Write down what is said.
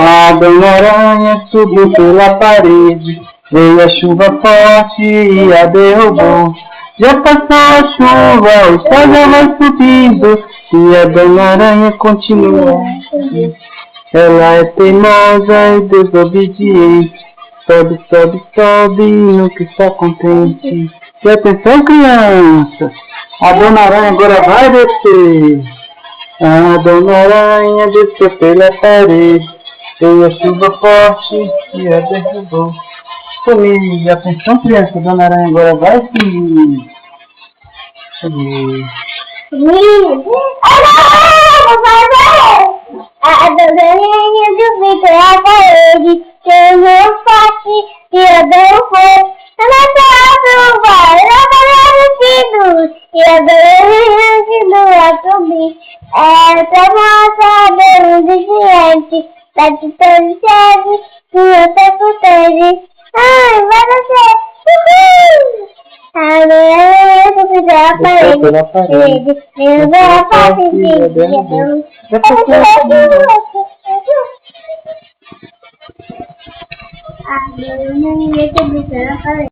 A Dona Aranha subiu pela parede, veio a chuva forte e a derrubou. Já passou a chuva, o sol já vai subindo, e a Dona Aranha continua. Ela é teimosa e desobediente, sobe, sobe, sobe, nunca está contente. E atenção, crianças, a Dona Aranha agora vai descer. A Dona Aranha desceu pela parede, veio a chuva forte e a derrubou. Família, atenção, criança, a Dona Aranha agora vai sim. A Dona Aranha subiu pela parede, veio forte e a derrubou. Ela e a Dona continua a subir. Essa moça deu deficiente, tá de todo chefe, e eu tô com teve. Ai, vai nascer! Uhul! A Dona subiu pela parede, veio pela parte de Deus. A Dona subiu pela parede.